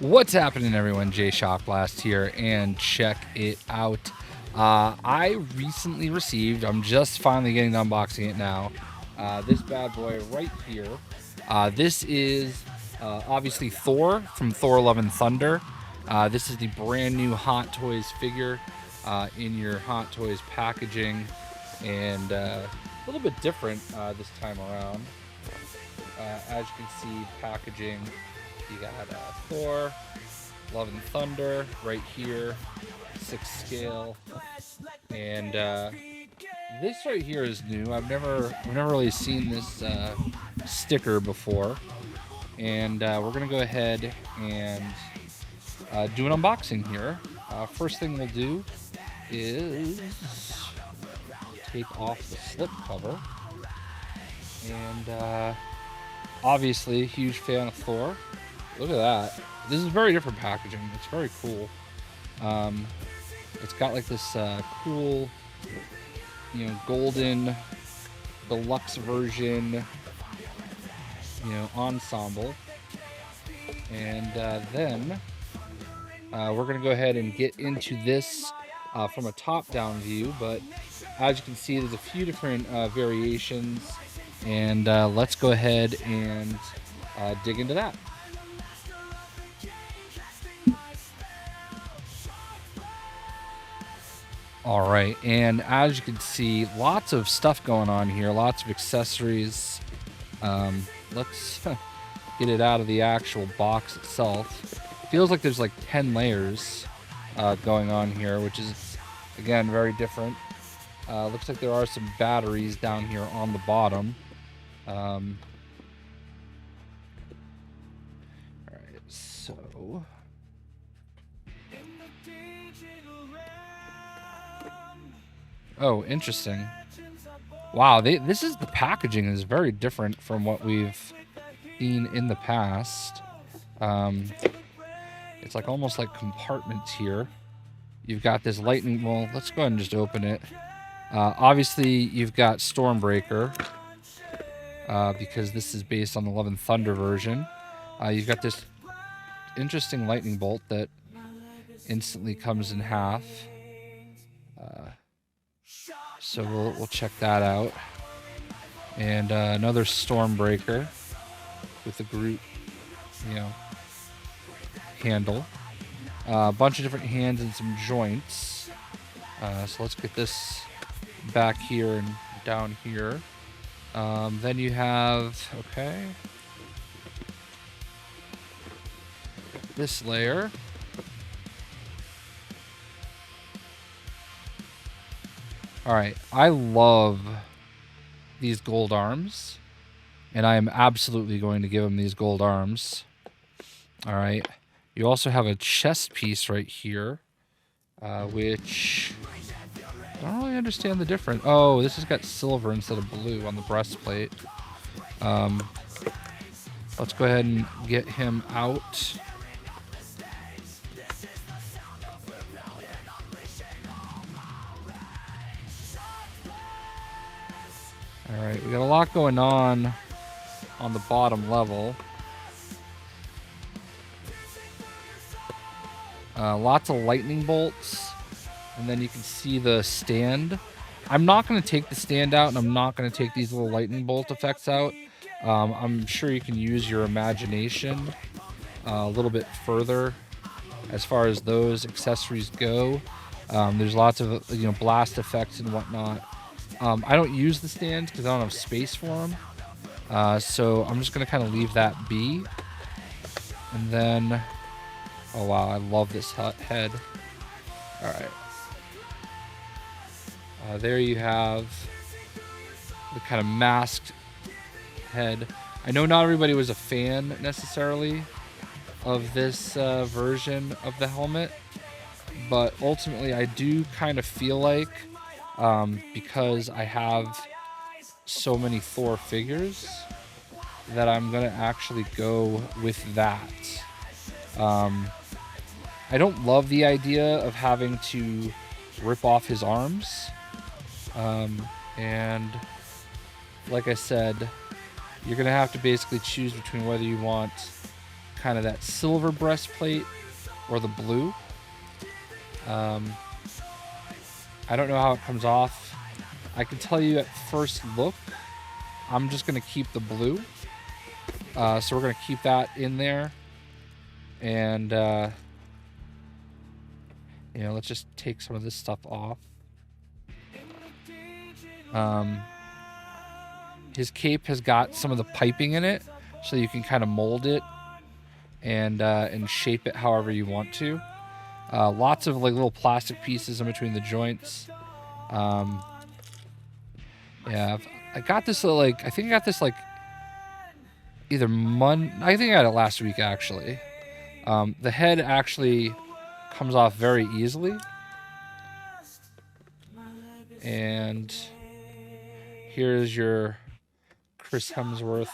What's happening, everyone? JayShockblast here, and check it out. I recently received, I'm just finally getting to unboxing it now, this bad boy right here. This is obviously Thor from Thor Love and Thunder. This is the brand new Hot Toys figure in your Hot Toys packaging, and a little bit different this time around. As you can see, packaging, you got Thor Love and Thunder right here, 6 scale, and this right here is new. I've never really seen this sticker before, and we're gonna go ahead and do an unboxing here. First thing we'll do is take off the slip cover, and obviously, huge fan of Thor. Look at that. This is very different packaging. It's very cool. It's got like this cool, golden deluxe version, ensemble. And then we're going to go ahead and get into this from a top-down view. But as you can see, there's a few different variations. And let's go ahead and dig into that. All right, and as you can see, lots of stuff going on here, lots of accessories. Let's get it out of the actual box itself. Feels like there's like 10 layers going on here, which is, again, very different. Looks like there are some batteries down here on the bottom. All right, so oh, interesting. Wow, this is the packaging is very different from what we've seen in the past. It's like almost like compartments here. You've got this lightning. Well, let's go ahead and just open it. Obviously, you've got Stormbreaker. Because this is based on the Love and Thunder version. You've got this interesting lightning bolt that instantly comes in half. So we'll check that out. And another Stormbreaker with the Groot, handle. A bunch of different hands and some joints. So let's get this back here and down here. Then you have, this layer. All right, I love these gold arms, and I am absolutely going to give him these gold arms. All right, you also have a chest piece right here, which I don't really understand the difference. Oh, this has got silver instead of blue on the breastplate. Let's go ahead and get him out. All right, we got a lot going on the bottom level. Lots of lightning bolts. And then you can see the stand. I'm not going to take the stand out, and I'm not going to take these little lightning bolt effects out. I'm sure you can use your imagination a little bit further as far as those accessories go. There's lots of blast effects and whatnot. I don't use the stands because I don't have space for them. So I'm just going to kind of leave that be. And then, oh wow, I love this head. All right. There you have the kind of masked head. I know not everybody was a fan necessarily of this version of the helmet, but ultimately I do kind of feel like because I have so many Thor figures that I'm going to actually go with that. I don't love the idea of having to rip off his arms. And like I said, you're going to have to basically choose between whether you want kind of that silver breastplate or the blue. I don't know how it comes off. I can tell you at first look, I'm just going to keep the blue. So we're going to keep that in there. And, you know, let's just take some of this stuff off. His cape has got some of the piping in it, so you can kind of mold it and shape it however you want to. Lots of like little plastic pieces in between the joints. Yeah, I got this like, I think I got this like either I think I got it last week actually. The head actually comes off very easily. And here's your Chris Hemsworth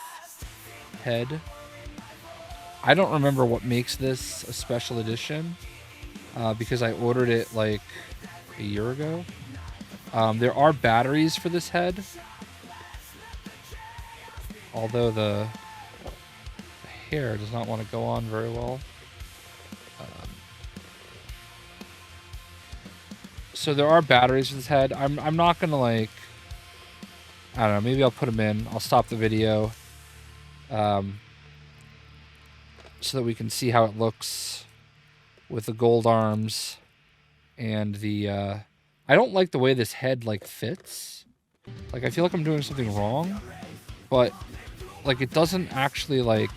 head. I don't remember what makes this a special edition because I ordered it like a year ago. There are batteries for this head, although the hair does not want to go on very well. So there are batteries for this head. I'm not gonna like, I don't know, maybe I'll put them in. I'll stop the video so that we can see how it looks with the gold arms and the I don't like the way this head like fits. Like I feel like I'm doing something wrong, but like it doesn't actually like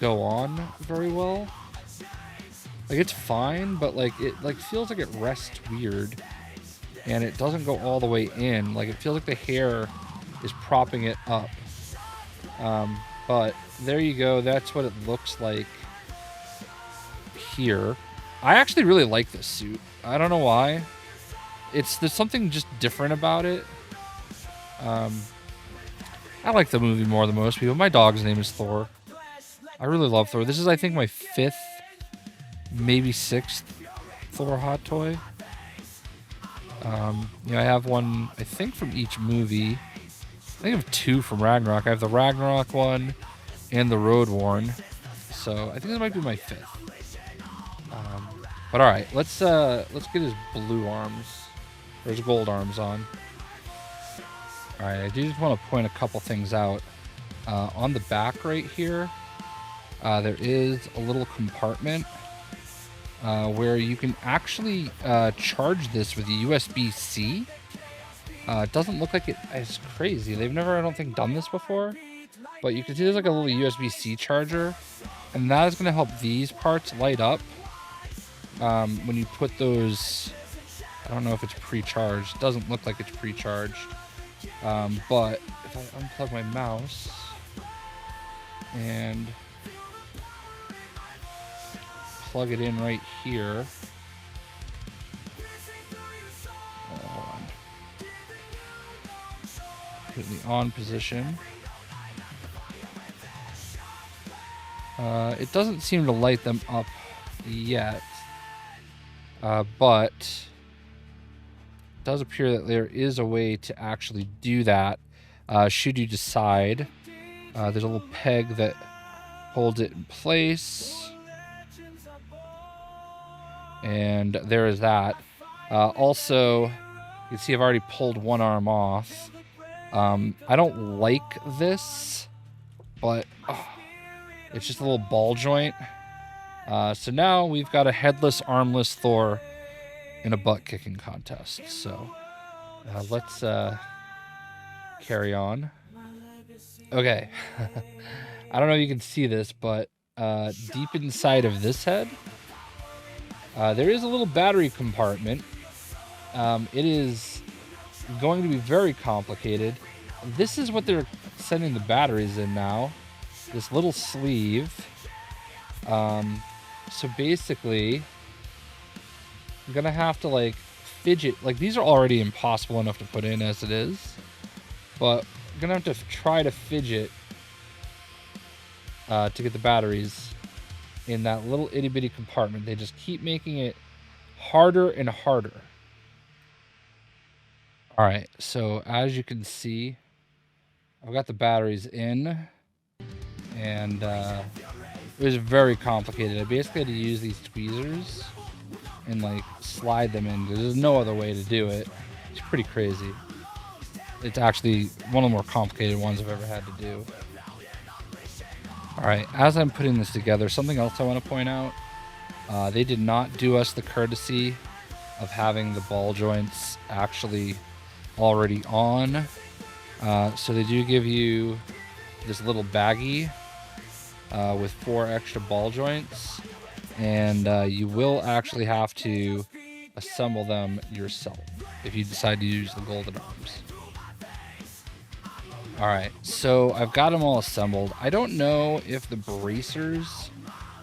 go on very well. Like it's fine, but like it like feels like it rests weird and it doesn't go all the way in. Like it feels like the hair is propping it up. But there you go. That's what it looks like here. I actually really like this suit. I don't know why. There's something just different about it. I like the movie more than most people. My dog's name is Thor. I really love Thor. This is, I think, my 5th, maybe 6th Thor hot toy. You know, I have one, I think, from each movie. I think I have 2 from Ragnarok. I have the Ragnarok one and the Road Worn. So I think this might be my 5th. But all right, let's get his blue arms, or his gold arms on. All right, I do just want to point a couple things out. On the back right here, there is a little compartment where you can actually charge this with a USB-C. It doesn't look like it's crazy. They've never, I don't think, done this before. But you can see there's like a little USB-C charger. And that is going to help these parts light up. When you put those, I don't know if it's pre-charged. It doesn't look like it's pre-charged. But if I unplug my mouse and plug it in right here. Hold on. Put it in the on position. It doesn't seem to light them up yet. But it does appear that there is a way to actually do that should you decide. There's a little peg that holds it in place. And there is that. Also, you can see I've already pulled one arm off. I don't like this, but it's just a little ball joint. So now we've got a headless, armless Thor in a butt-kicking contest. So let's carry on. Okay. I don't know if you can see this, but deep inside of this head, there is a little battery compartment. It is going to be very complicated. This is what they're sending the batteries in now. This little sleeve. So basically, I'm gonna have to like fidget. Like these are already impossible enough to put in as it is, but I'm gonna have to try to fidget to get the batteries in that little itty bitty compartment. They just keep making it harder and harder. All right, so as you can see, I've got the batteries in, and It was very complicated. I basically had to use these tweezers and like slide them in. There's no other way to do it. It's pretty crazy. It's actually one of the more complicated ones I've ever had to do. All right, as I'm putting this together, something else I want to point out. They did not do us the courtesy of having the ball joints actually already on. So they do give you this little baggie with 4 extra ball joints, and you will actually have to assemble them yourself if you decide to use the golden arms. All right, so I've got them all assembled. I don't know if the bracers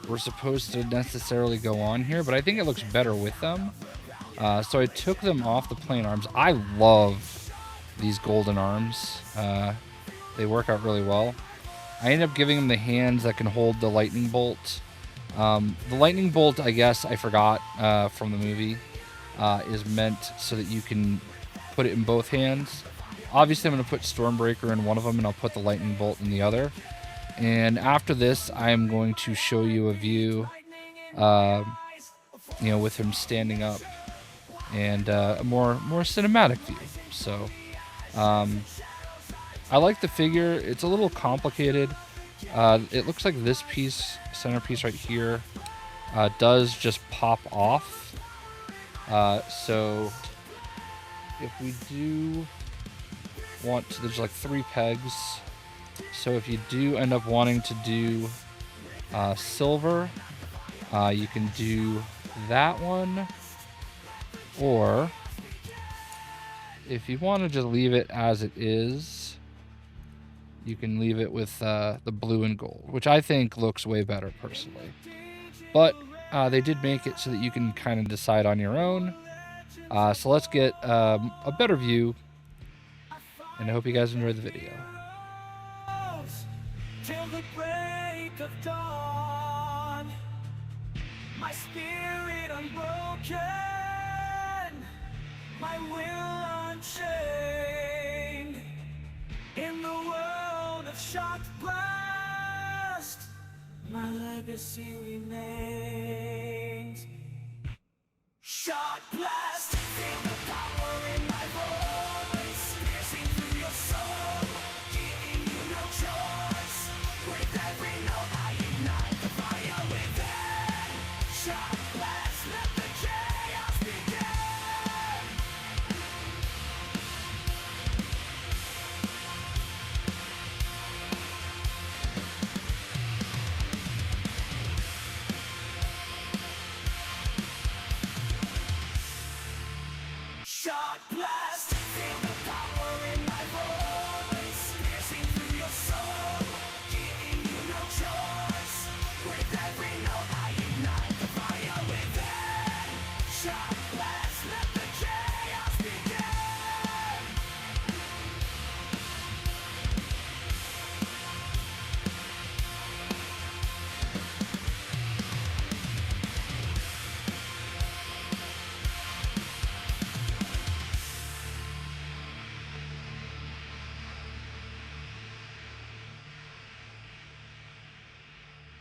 were supposed to necessarily go on here, but I think it looks better with them. So I took them off the plain arms. I love these golden arms. They work out really well. I ended up giving them the hands that can hold the lightning bolt. The lightning bolt, I guess I forgot from the movie, is meant so that you can put it in both hands. Obviously, I'm going to put Stormbreaker in one of them, and I'll put the lightning bolt in the other. And after this, I'm going to show you a view, with him standing up, and a more cinematic view. So, I like the figure. It's a little complicated. It looks like this centerpiece right here, does just pop off. So if we do want to, there's like 3 pegs. So if you do end up wanting to do silver, you can do that one. Or if you want to just leave it as it is, you can leave it with the blue and gold, which I think looks way better personally. But they did make it so that you can kind of decide on your own. So let's get a better view, and I hope you guys enjoyed the video. Till the break of dawn, my spirit unbroken, my will unchained, in the world of JayShockblast, my legacy remains. JayShockblast, feel the power in my voice, piercing through your soul, giving you no choice. With every note I ignite the fire within. JayShockblast, let the chaos begin. JayShockblast, feel the